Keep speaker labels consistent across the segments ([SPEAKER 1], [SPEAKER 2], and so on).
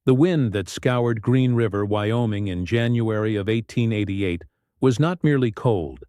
[SPEAKER 1] The wind that scoured Green River, Wyoming in January of 1888 was not merely cold.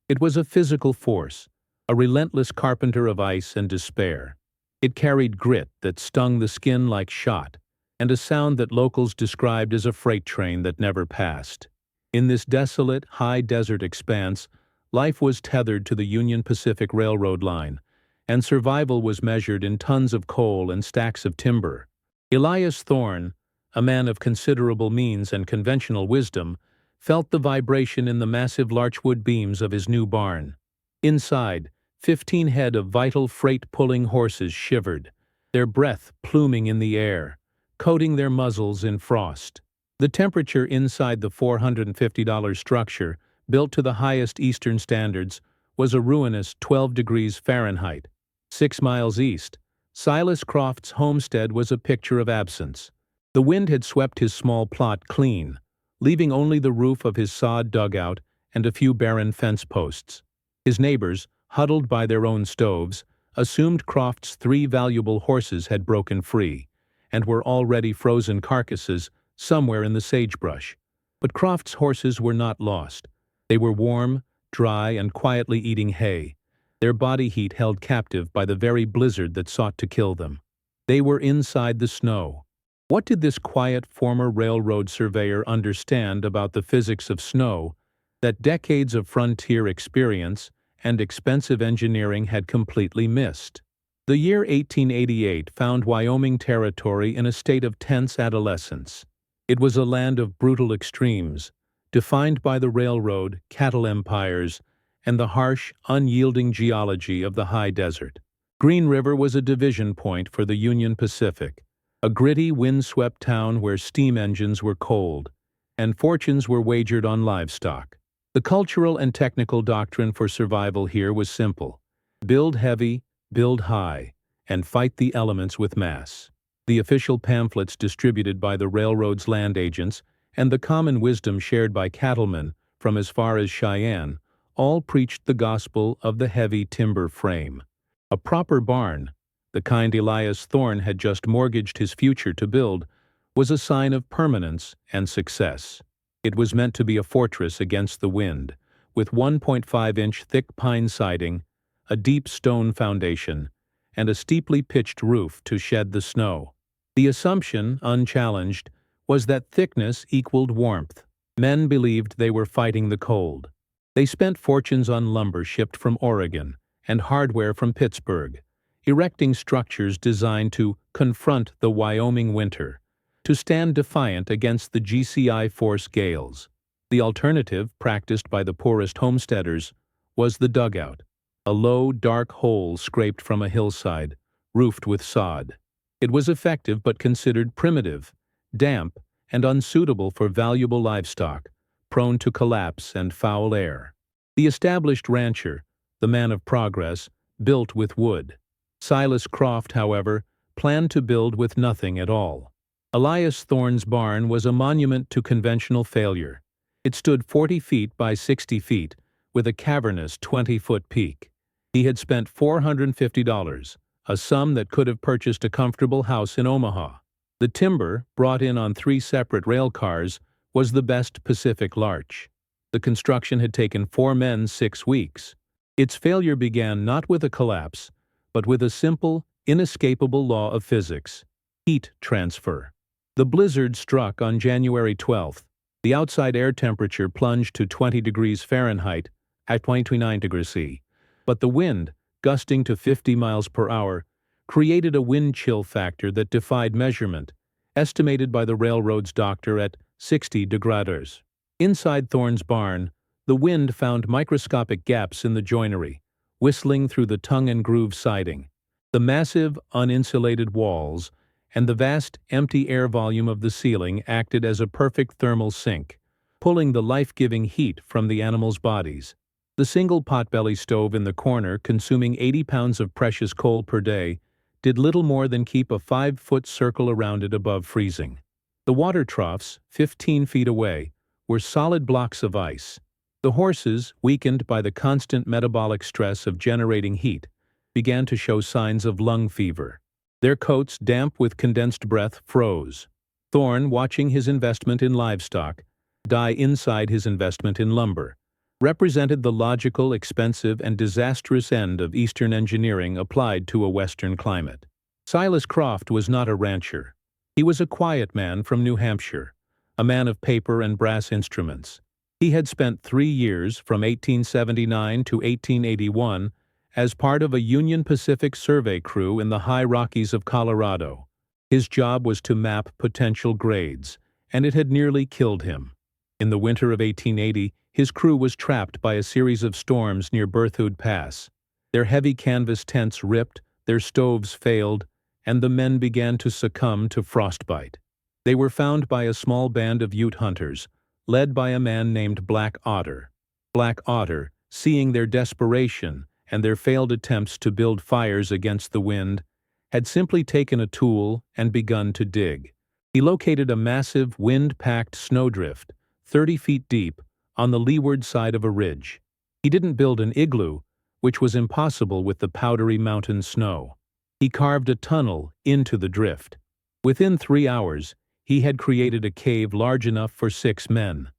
[SPEAKER 1] It was a physical force, a relentless carpenter of ice and despair. It carried grit that stung the skin like shot, and a sound that locals described as a freight train that never passed. In this desolate, high desert expanse, life was tethered to the Union Pacific Railroad line, and survival was measured in tons of coal and stacks of timber. Elias Thorne, a man of considerable means and conventional wisdom, felt the vibration in the massive larchwood beams of his new barn. Inside, 15 head of vital freight-pulling horses shivered, their breath pluming in the air, coating their muzzles in frost. The temperature inside the $450 structure, built to the highest Eastern standards, was a ruinous 12 degrees Fahrenheit. 6 miles east, Silas Croft's homestead was a picture of absence. The wind had swept his small plot clean, leaving only the roof of his sod dugout and a few barren fence posts. His neighbors, huddled by their own stoves, assumed Croft's 3 valuable horses had broken free, and were already frozen carcasses somewhere in the sagebrush. But Croft's horses were not lost. They were warm, dry, and quietly eating hay, their body heat held captive by the very blizzard that sought to kill them. They were inside the snow. What did this quiet former railroad surveyor understand about the physics of snow that decades of frontier experience and expensive engineering had completely missed? The year 1888 found Wyoming territory in a state of tense adolescence. It was a land of brutal extremes, defined by the railroad, cattle empires, and the harsh, unyielding geology of the high desert. Green River was a division point for the Union Pacific, a gritty, wind-swept town where steam engines were cold, and fortunes were wagered on livestock. The cultural and technical doctrine for survival here was simple: build heavy, build high, and fight the elements with mass. The official pamphlets distributed by the railroad's land agents and the common wisdom shared by cattlemen from as far as Cheyenne all preached the gospel of the heavy timber frame. A proper barn, the kind Elias Thorne had just mortgaged his future to build, was a sign of permanence and success. It was meant to be a fortress against the wind, with 1.5-inch thick pine siding, a deep stone foundation, and a steeply pitched roof to shed the snow. The assumption, unchallenged, was that thickness equaled warmth. Men believed they were fighting the cold. They spent fortunes on lumber shipped from Oregon and hardware from Pittsburgh, erecting structures designed to confront the Wyoming winter, to stand defiant against the GCI force gales. The alternative, practiced by the poorest homesteaders, was the dugout, a low, dark hole scraped from a hillside, roofed with sod. It was effective but considered primitive, damp, and unsuitable for valuable livestock, prone to collapse and foul air. The established rancher, the man of progress, built with wood. Silas Croft, however, planned to build with nothing at all. Elias Thorne's barn was a monument to conventional failure. It stood 40 feet by 60 feet, with a cavernous 20-foot peak. He had spent $450, a sum that could have purchased a comfortable house in Omaha. The timber, brought in on 3 separate rail cars, was the best Pacific larch. The construction had taken 4 men 6 weeks. Its failure began not with a collapse, but with a simple, inescapable law of physics: heat transfer. The blizzard struck on January 12th. The outside air temperature plunged to 20 degrees Fahrenheit at 29 degrees C, but the wind, gusting to 50 miles per hour, created a wind chill factor that defied measurement, estimated by the railroad's doctor at 60 degrees. Inside Thorne's barn, the wind found microscopic gaps in the joinery, whistling through the tongue-and-groove siding. The massive, uninsulated walls and the vast, empty air volume of the ceiling acted as a perfect thermal sink, pulling the life-giving heat from the animals' bodies. The single potbelly stove in the corner, consuming 80 pounds of precious coal per day, did little more than keep a 5-foot circle around it above freezing. The water troughs, 15 feet away, were solid blocks of ice. The horses, weakened by the constant metabolic stress of generating heat, began to show signs of lung fever. Their coats, damp with condensed breath, froze. Thorne, watching his investment in livestock die inside his investment in lumber, represented the logical, expensive, and disastrous end of Eastern engineering applied to a Western climate. Silas Croft was not a rancher. He was a quiet man from New Hampshire, a man of paper and brass instruments. He had spent 3 years, from 1879 to 1881, as part of a Union Pacific survey crew in the high Rockies of Colorado. His job was to map potential grades, and it had nearly killed him. In the winter of 1880, his crew was trapped by a series of storms near Berthoud Pass. Their heavy canvas tents ripped, their stoves failed, and the men began to succumb to frostbite. They were found by a small band of Ute hunters, led by a man named Black Otter. Black Otter, seeing their desperation and their failed attempts to build fires against the wind, had simply taken a tool and begun to dig. He located a massive, wind-packed snowdrift, 30 feet deep, on the leeward side of a ridge. He didn't build an igloo, which was impossible with the powdery mountain snow. He carved a tunnel into the drift. Within 3 hours, he had created a cave large enough for 6 men.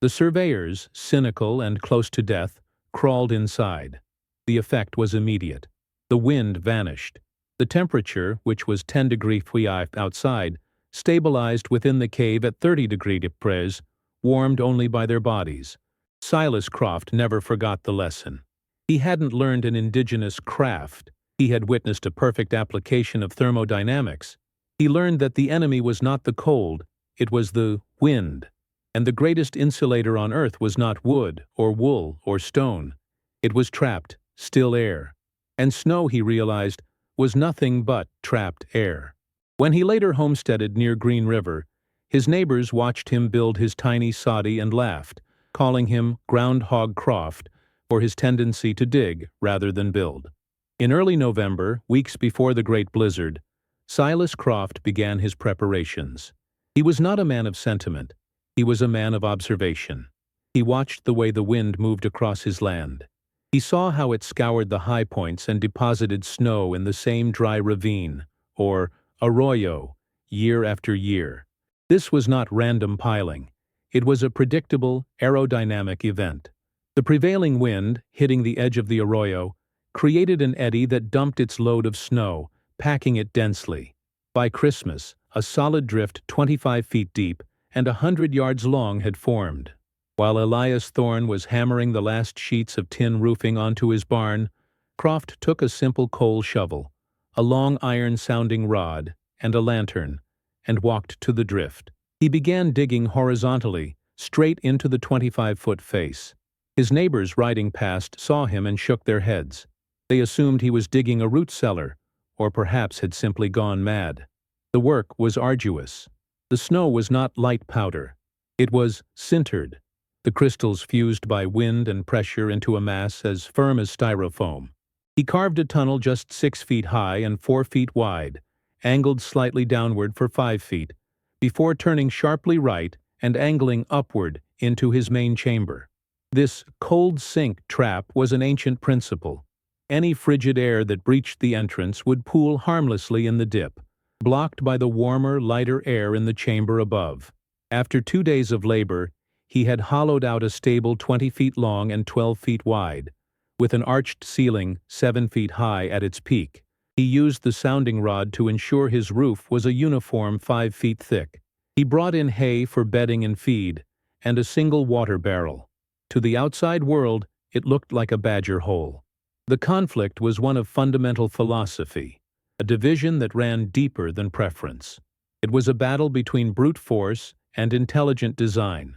[SPEAKER 1] The surveyors, cynical and close to death, crawled inside. The effect was immediate. The wind vanished. The temperature, which was 10 degrees outside, stabilized within the cave at 30 degrees, warmed only by their bodies. Silas Croft never forgot the lesson. He hadn't learned an indigenous craft. He had witnessed a perfect application of thermodynamics. He learned that the enemy was not the cold, it was the wind. And the greatest insulator on earth was not wood or wool or stone. It was trapped, still air. And snow, he realized, was nothing but trapped air. When he later homesteaded near Green River, his neighbors watched him build his tiny soddy and laughed, calling him Groundhog Croft for his tendency to dig rather than build. In early November, weeks before the great blizzard, Silas Croft began his preparations. He was not a man of sentiment. He was a man of observation. He watched the way the wind moved across his land. He saw how it scoured the high points and deposited snow in the same dry ravine, or arroyo, year after year. This was not random piling. It was a predictable, aerodynamic event. The prevailing wind, hitting the edge of the arroyo, created an eddy that dumped its load of snow, packing it densely. By Christmas, a solid drift 25 feet deep and 100 yards long had formed. While Elias Thorne was hammering the last sheets of tin roofing onto his barn, Croft took a simple coal shovel, a long iron-sounding rod, and a lantern, and walked to the drift. He began digging horizontally, straight into the 25-foot face. His neighbors riding past saw him and shook their heads. They assumed he was digging a root cellar, or perhaps had simply gone mad. The work was arduous. The snow was not light powder. It was sintered, the crystals fused by wind and pressure into a mass as firm as styrofoam. He carved a tunnel just 6 feet high and 4 feet wide, angled slightly downward for 5 feet, before turning sharply right and angling upward into his main chamber. This cold sink trap was an ancient principle. Any frigid air that breached the entrance would pool harmlessly in the dip, blocked by the warmer, lighter air in the chamber above. After 2 days of labor, he had hollowed out a stable 20 feet long and 12 feet wide, with an arched ceiling 7 feet high at its peak. He used the sounding rod to ensure his roof was a uniform 5 feet thick. He brought in hay for bedding and feed, and a single water barrel. To the outside world, it looked like a badger hole. The conflict was one of fundamental philosophy, a division that ran deeper than preference. It was a battle between brute force and intelligent design.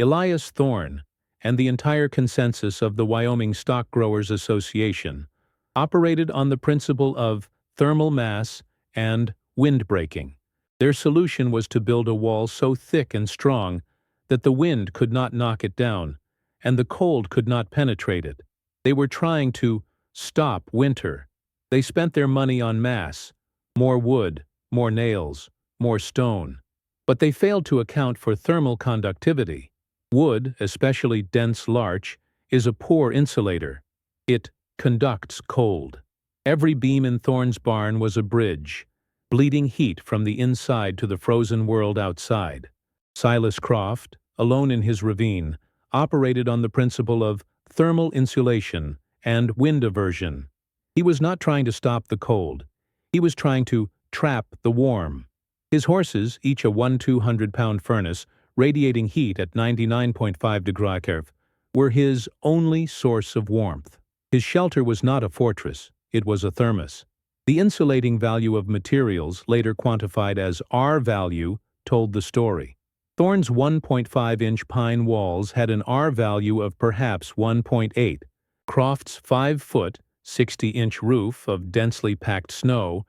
[SPEAKER 1] Elias Thorne, and the entire consensus of the Wyoming Stock Growers Association, operated on the principle of thermal mass and wind breaking. Their solution was to build a wall so thick and strong that the wind could not knock it down, and the cold could not penetrate it. They were trying to stop winter. They spent their money on mass, more wood, more nails, more stone. But they failed to account for thermal conductivity. Wood, especially dense larch, is a poor insulator. It conducts cold. Every beam in Thorne's barn was a bridge. bleeding heat from the inside to the frozen world outside. Silas Croft, alone in his ravine, operated on the principle of thermal insulation and wind aversion. He was not trying to stop the cold. He was trying to trap the warm. His horses, each a 200-pound furnace, radiating heat at 99.5 degrees Celsius, were his only source of warmth. His shelter was not a fortress, it was a thermos. The insulating value of materials, later quantified as R value, told the story. Thorne's 1.5-inch pine walls had an R value of perhaps 1.8. Croft's 5-foot, 60-inch roof of densely packed snow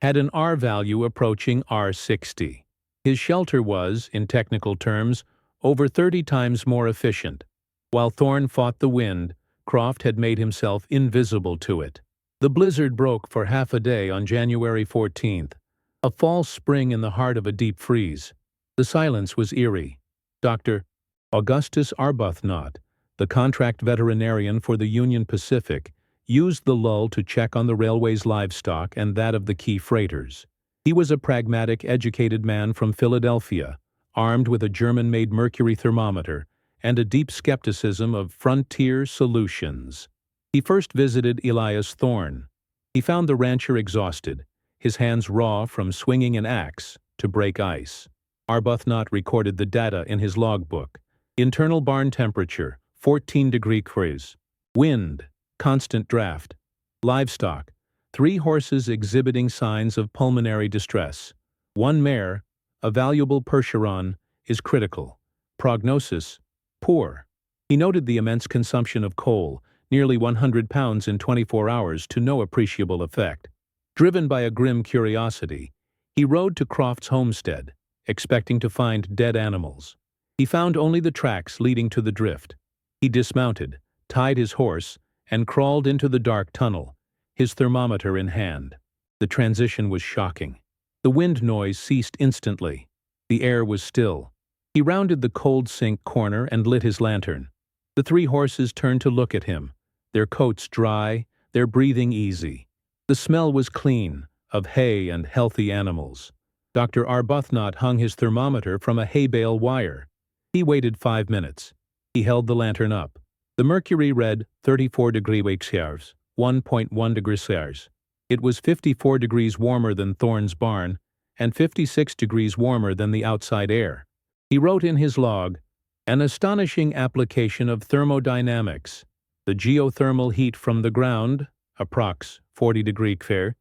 [SPEAKER 1] had an R value approaching R60. His shelter was, in technical terms, over 30 times more efficient. While Thorne fought the wind, Croft had made himself invisible to it. The blizzard broke for half a day on January 14th, a false spring in the heart of a deep freeze. The silence was eerie. Dr. Augustus Arbuthnot, the contract veterinarian for the Union Pacific, used the lull to check on the railway's livestock and that of the key freighters. He was a pragmatic, educated man from Philadelphia, armed with a German-made mercury thermometer and a deep skepticism of frontier solutions. He first visited Elias Thorne. He found the rancher exhausted, his hands raw from swinging an axe to break ice. Arbuthnot recorded the data in his logbook. Internal barn temperature, 14 degrees Celsius. Wind, constant draft. Livestock, 3 horses exhibiting signs of pulmonary distress. 1 mare, a valuable Percheron, is critical. Prognosis, poor. He noted the immense consumption of coal, nearly 100 pounds in 24 hours, to no appreciable effect. Driven by a grim curiosity, he rode to Croft's homestead, expecting to find dead animals. He found only the tracks leading to the drift. He dismounted, tied his horse, and crawled into the dark tunnel, his thermometer in hand. The transition was shocking. The wind noise ceased instantly. The air was still. He rounded the cold sink corner and lit his lantern. The 3 horses turned to look at him, their coats dry, their breathing easy. The smell was clean, of hay and healthy animals. Dr. Arbuthnot hung his thermometer from a hay bale wire. He waited 5 minutes. He held the lantern up. The mercury read 34 degrees Celsius, 1.1 degrees Celsius. It was 54 degrees warmer than Thorne's barn and 56 degrees warmer than the outside air. He wrote in his log, "An astonishing application of thermodynamics. The geothermal heat from the ground, approx 40 degrees Celsius,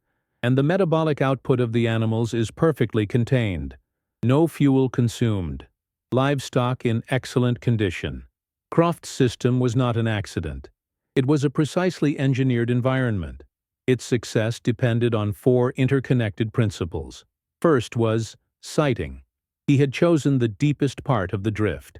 [SPEAKER 1] and the metabolic output of the animals is perfectly contained. No fuel consumed. Livestock in excellent condition." Croft's system was not an accident. It was a precisely engineered environment. Its success depended on 4 interconnected principles. First was siting. He had chosen the deepest part of the drift,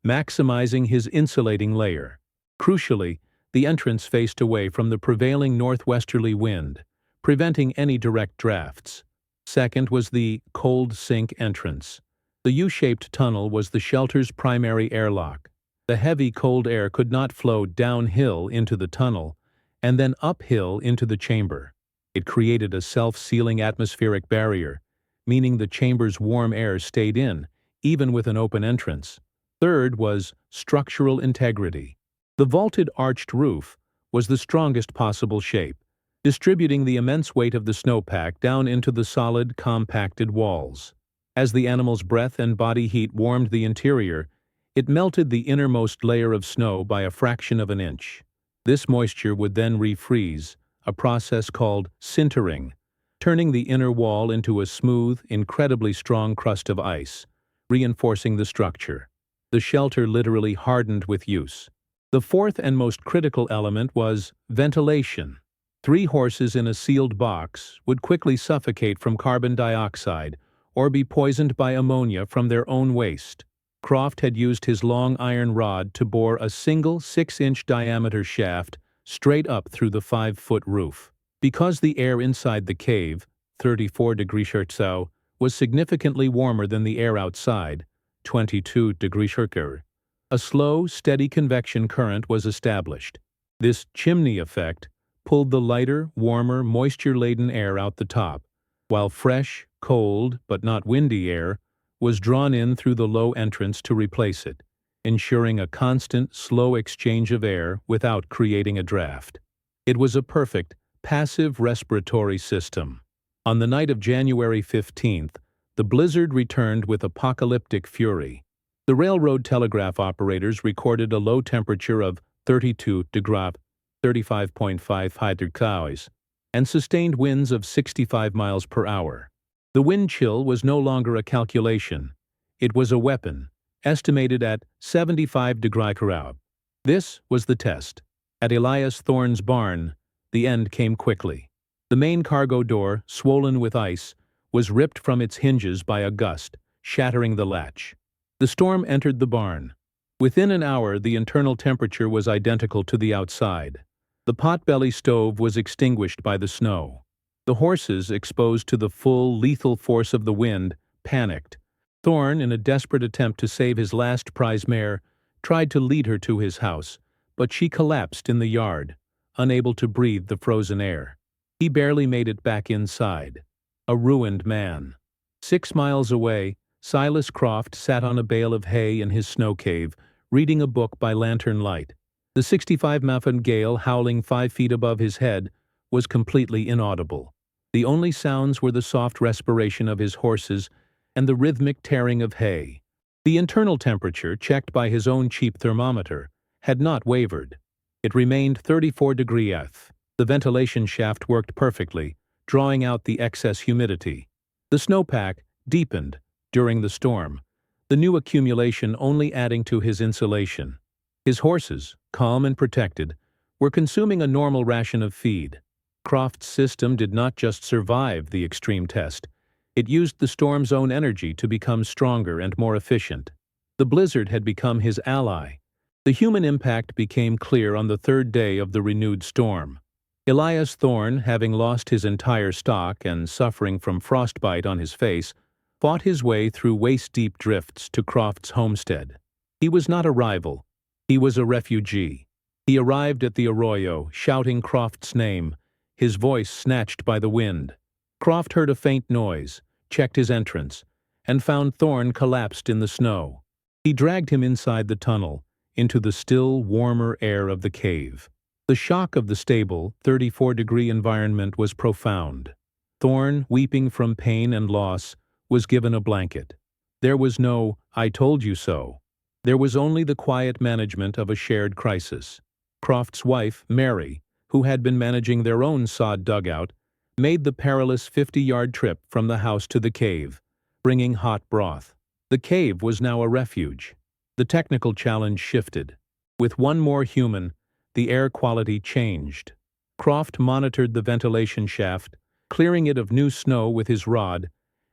[SPEAKER 1] maximizing his insulating layer. Crucially, the entrance faced away from the prevailing northwesterly wind, preventing any direct drafts. Second was the cold sink entrance. The U-shaped tunnel was the shelter's primary airlock. The heavy cold air could not flow downhill into the tunnel and then uphill into the chamber. It created a self-sealing atmospheric barrier, meaning the chamber's warm air stayed in, even with an open entrance. Third was structural integrity. The vaulted arched roof was the strongest possible shape, distributing the immense weight of the snowpack down into the solid, compacted walls. As the animal's breath and body heat warmed the interior, it melted the innermost layer of snow by a fraction of an inch. This moisture would then refreeze, a process called sintering, turning the inner wall into a smooth, incredibly strong crust of ice, reinforcing the structure. The shelter literally hardened with use. The fourth and most critical element was ventilation. 3 horses in a sealed box would quickly suffocate from carbon dioxide or be poisoned by ammonia from their own waste. Croft had used his long iron rod to bore a single 6-inch diameter shaft straight up through the 5-foot roof. Because the air inside the cave, 34 degrees Celsius, was significantly warmer than the air outside, 22 degrees Celsius, a slow, steady convection current was established. This chimney effect pulled the lighter, warmer, moisture-laden air out the top, while fresh, cold, but not windy air was drawn in through the low entrance to replace it, ensuring a constant, slow exchange of air without creating a draft. It was a perfect, passive respiratory system. On the night of January 15th, the blizzard returned with apocalyptic fury. The railroad telegraph operators recorded a low temperature of 32 degrees, 35.5 degrees, and sustained winds of 65 miles per hour. The wind chill was no longer a calculation. It was a weapon, estimated at 75 degrees Celsius. This was the test. At Elias Thorne's barn, the end came quickly. The main cargo door, swollen with ice, was ripped from its hinges by a gust, shattering the latch. The storm entered the barn. Within an hour, the internal temperature was identical to the outside. The potbelly stove was extinguished by the snow. The horses, exposed to the full, lethal force of the wind, panicked. Thorne, in a desperate attempt to save his last prize mare, tried to lead her to his house, but she collapsed in the yard, unable to breathe the frozen air. He barely made it back inside. A ruined man. 6 miles away, Silas Croft sat on a bale of hay in his snow cave, reading a book by lantern light. The 65-mile gale howling 5 feet above his head was completely inaudible. The only sounds were the soft respiration of his horses and the rhythmic tearing of hay. The internal temperature, checked by his own cheap thermometer, had not wavered. It remained 34 degrees F. The ventilation shaft worked perfectly, drawing out the excess humidity. The snowpack deepened during the storm, the new accumulation only adding to his insulation. His horses, calm and protected, were consuming a normal ration of feed. Croft's system did not just survive the extreme test. It used the storm's own energy to become stronger and more efficient. The blizzard had become his ally. The human impact became clear on the third day of the renewed storm. Elias Thorne, having lost his entire stock and suffering from frostbite on his face, fought his way through waist-deep drifts to Croft's homestead. He was not a rival. He was a refugee. He arrived at the arroyo, shouting Croft's name, his voice snatched by the wind. Croft heard a faint noise, checked his entrance, and found Thorne collapsed in the snow. He dragged him inside the tunnel, into the still, warmer air of the cave. The shock of the stable, 34-degree environment was profound. Thorne, weeping from pain and loss, was given a blanket. There was no, "I told you so." There was only the quiet management of a shared crisis. Croft's wife, Mary, who had been managing their own sod dugout, made the perilous 50-yard trip from the house to the cave, bringing hot broth. The cave was now a refuge. The technical challenge shifted. With one more human, the air quality changed. Croft monitored the ventilation shaft, clearing it of new snow with his rod,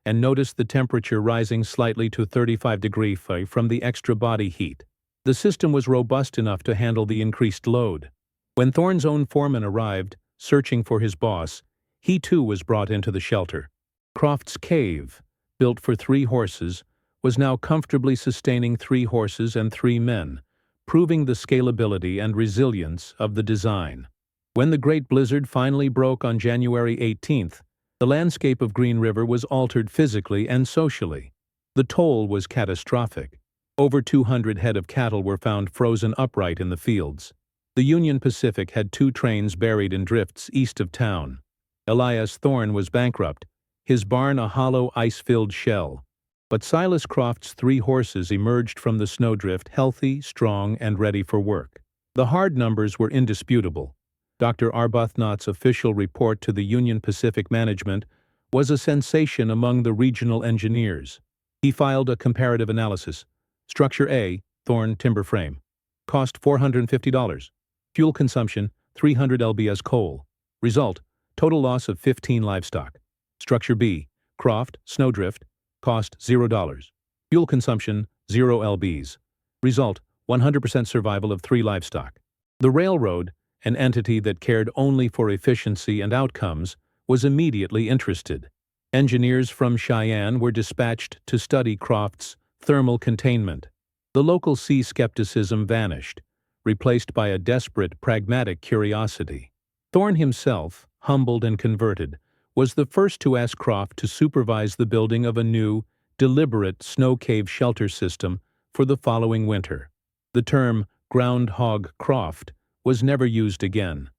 [SPEAKER 1] and noticed the temperature rising slightly to 35 degrees from the extra body heat. The system was robust enough to handle the increased load. When Thorne's own foreman arrived, searching for his boss, he too was brought into the shelter. Croft's cave, built for 3 horses, was now comfortably sustaining 3 horses and 3 men, proving the scalability and resilience of the design. When the Great Blizzard finally broke on January 18th, the landscape of Green River was altered physically and socially. The toll was catastrophic. Over 200 head of cattle were found frozen upright in the fields. The Union Pacific had 2 trains buried in drifts east of town. Elias Thorne was bankrupt, his barn a hollow, ice-filled shell. But Silas Croft's 3 horses emerged from the snowdrift healthy, strong, and ready for work. The hard numbers were indisputable. Dr. Arbuthnot's official report to the Union Pacific management was a sensation among the regional engineers. He filed a comparative analysis. Structure A, Thorne timber frame. Cost $450. Fuel consumption, 300 lbs coal. Result, total loss of 15 livestock. Structure B, Croft, snowdrift. Cost $0. Fuel consumption, 0 lbs. Result, 100% survival of 3 livestock. The railroad, an entity that cared only for efficiency and outcomes, was immediately interested. Engineers from Cheyenne were dispatched to study Croft's thermal containment. The local sea skepticism vanished, replaced by a desperate, pragmatic curiosity. Thorne himself, humbled and converted, was the first to ask Croft to supervise the building of a new, deliberate snow cave shelter system for the following winter. The term Groundhog Croft was never used again.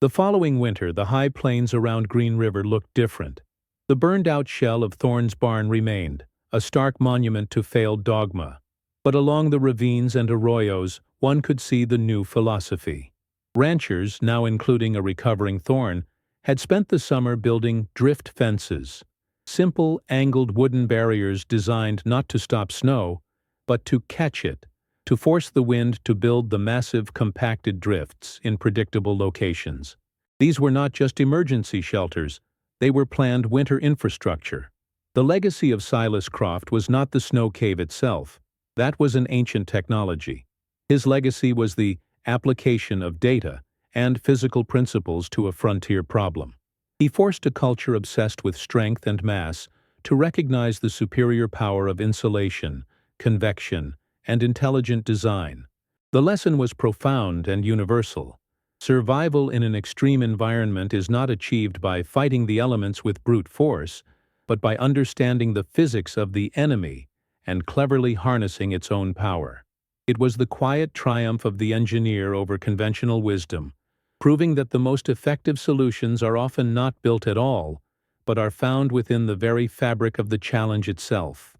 [SPEAKER 1] The following winter, the high plains around Green River looked different. The burned-out shell of Thorne's barn remained, a stark monument to failed dogma. But along the ravines and arroyos, one could see the new philosophy. Ranchers, now including a recovering Thorne, had spent the summer building drift fences, simple, angled wooden barriers designed not to stop snow, but to catch it, to force the wind to build the massive compacted drifts in predictable locations. These were not just emergency shelters, they were planned winter infrastructure. The legacy of Silas Croft was not the snow cave itself. That was an ancient technology. His legacy was the application of data and physical principles to a frontier problem. He forced a culture obsessed with strength and mass to recognize the superior power of insulation, convection, and intelligent design. The lesson was profound and universal. Survival in an extreme environment is not achieved by fighting the elements with brute force, but by understanding the physics of the enemy and cleverly harnessing its own power. It was the quiet triumph of the engineer over conventional wisdom, proving that the most effective solutions are often not built at all, but are found within the very fabric of the challenge itself.